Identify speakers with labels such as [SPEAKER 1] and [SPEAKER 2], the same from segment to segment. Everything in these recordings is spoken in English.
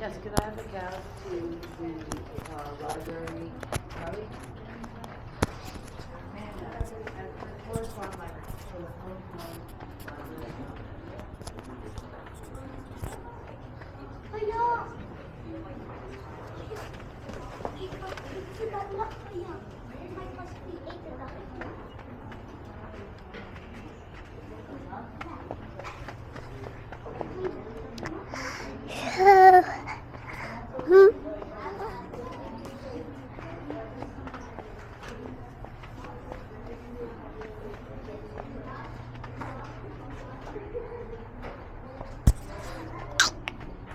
[SPEAKER 1] Yes, could I have a cab to the library? Right? Correspond library.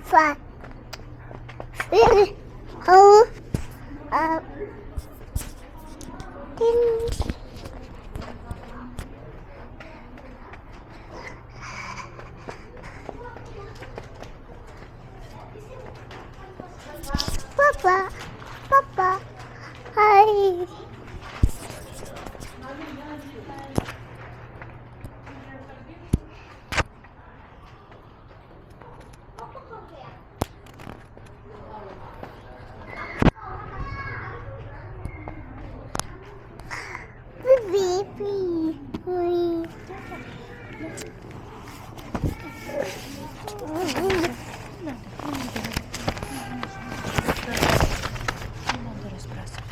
[SPEAKER 2] Fun. Oh, Papa, Papa, hi. Baby,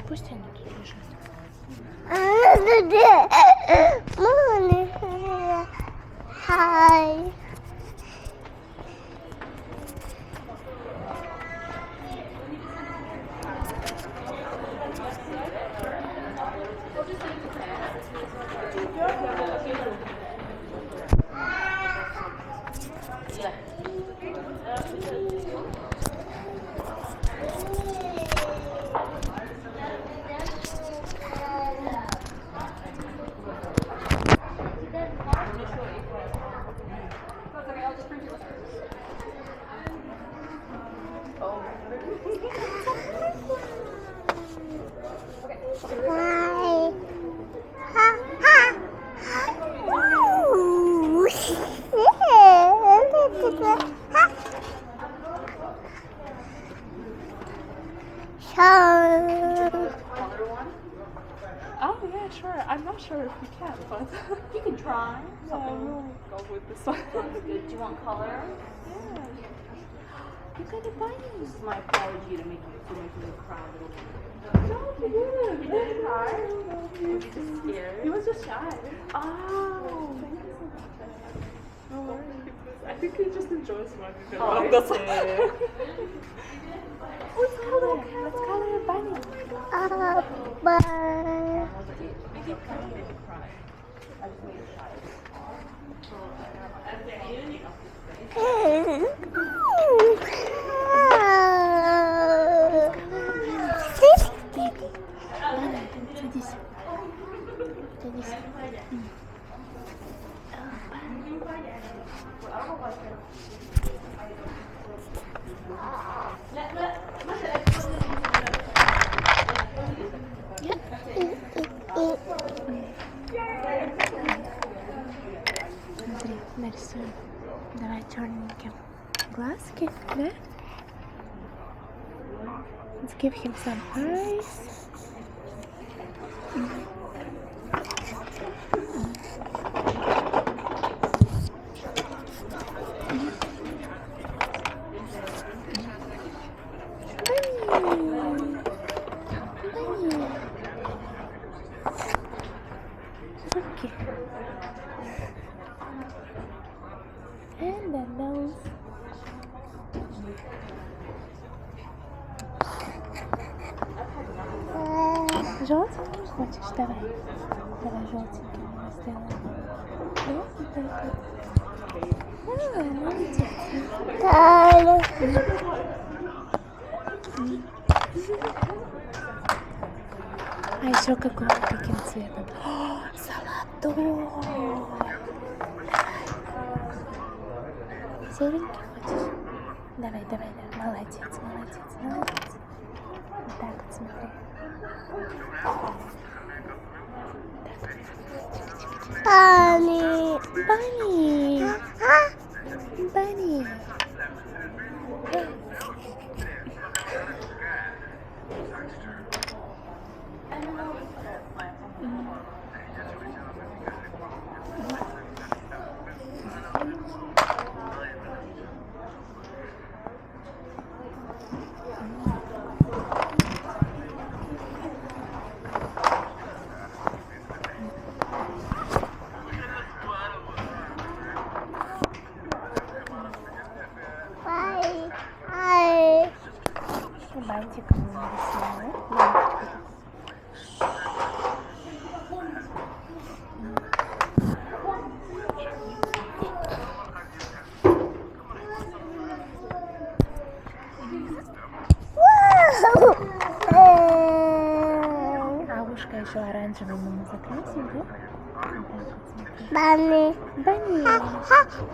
[SPEAKER 3] Пусть они тут лежат.
[SPEAKER 2] Hi. Hi. Ha ha. Ooh.
[SPEAKER 3] Oh yeah, sure. I'm not sure if we can, but
[SPEAKER 1] You can try.
[SPEAKER 3] yeah, we'll go with this one.
[SPEAKER 1] Good. Do you want color?
[SPEAKER 3] Yeah. You got a bunny.
[SPEAKER 1] This is my apology to make you cry a little bit.
[SPEAKER 3] No, you didn't.
[SPEAKER 1] You didn't cry? Were you just scared?
[SPEAKER 3] He was just shy.
[SPEAKER 1] Oh.
[SPEAKER 3] Thank you so much. No worries. I think he just enjoys watching the
[SPEAKER 1] Oh,
[SPEAKER 3] that's
[SPEAKER 1] I see.
[SPEAKER 3] Let's color a bunny.
[SPEAKER 2] Bye.
[SPEAKER 1] Make it cry. Make it cry. I just made it shy.
[SPEAKER 3] Садись. Садись. Смотри, нарисуем. Да.
[SPEAKER 4] глазки, да? Let's give him some eyes. Okay. And the nose. Желтенький хочешь? Давай. Давай желтенький мы сделаем. Да? Вот так вот. Молодец. А еще каким цветом? О, золотой! Серенький хочешь? Давай, давай, давай. Молодец, молодец, молодец. Вот так вот смотри.
[SPEAKER 2] Bunny.
[SPEAKER 4] Bunny! Bunny!
[SPEAKER 2] Bye. Bye.
[SPEAKER 4] Бантиком нарисовала. А ушко еще оранжевым мы закрасим, да?
[SPEAKER 2] Bunny.
[SPEAKER 4] Bunny!
[SPEAKER 2] Ha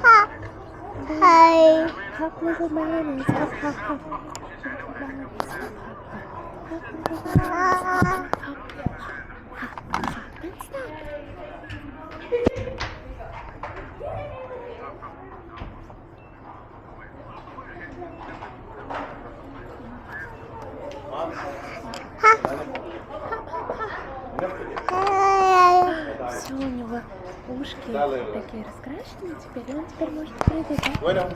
[SPEAKER 2] ha. Hi.
[SPEAKER 4] Hop little bunnies, hop hop hop. Don't stop. Все, у него ушки такие раскрашенные теперь, и он теперь может прыгать. Да?